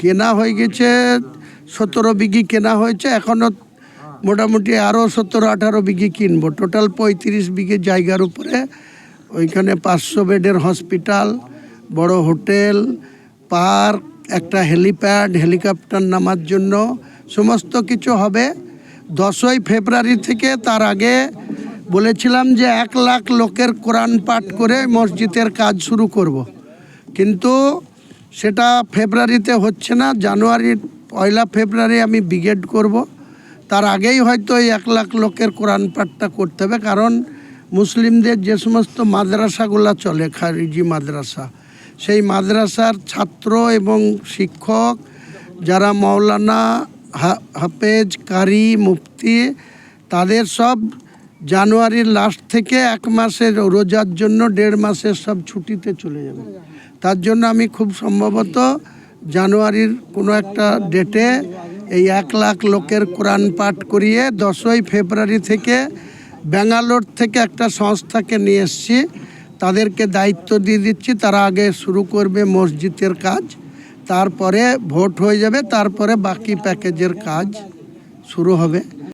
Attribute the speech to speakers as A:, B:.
A: কেনা হয়ে গেছে 17 বিঘি কেনা হয়েছে, এখনও মোটামুটি আরও 17-18 বিঘি কিনবো। টোটাল 35 বিঘি জায়গার উপরে ওইখানে 500 বেডের হসপিটাল, বড় হোটেল, পার্ক, একটা হেলিপ্যাড, হেলিকপ্টার নামার জন্য সমস্ত কিছু হবে। 10ই ফেব্রুয়ারি থেকে, তার আগে বলেছিলাম যে 1 লাখ লোকের কোরআন পাঠ করে মসজিদের কাজ শুরু করব, কিন্তু সেটা ফেব্রুয়ারিতে হচ্ছে না। জানুয়ারির 1 ফেব্রুয়ারি আমি ব্রিগেড করব। তার আগেই হয়তো এই 1 লাখ লোকের কোরআন পাঠটা করতে হবে, কারণ মুসলিমদের যে সমস্ত মাদ্রাসাগুলো চলে, খারিজি মাদ্রাসা, সেই মাদ্রাসার ছাত্র এবং শিক্ষক যারা মৌলানা, হাফেজ, কারি, মুফতি, তাদের সব জানুয়ারির লাস্ট থেকে 1 মাসের রোজার জন্য 1.5 মাসের সব ছুটিতে চলে যাবে। তার জন্য আমি খুব সম্ভবত জানুয়ারির কোনো একটা ডেটে এই 1 লাখ লোকের কোরআন পাঠ করিয়ে 10ই ফেব্রুয়ারি থেকে ব্যাঙ্গালোর থেকে একটা সংস্থাকে নিয়ে এসেছি, তাদেরকে দায়িত্ব দিয়ে দিচ্ছি। তারা আগে শুরু করবে মসজিদের কাজ, তারপরে ভোট হয়ে যাবে, তারপরে বাকি প্যাকেজের কাজ শুরু হবে।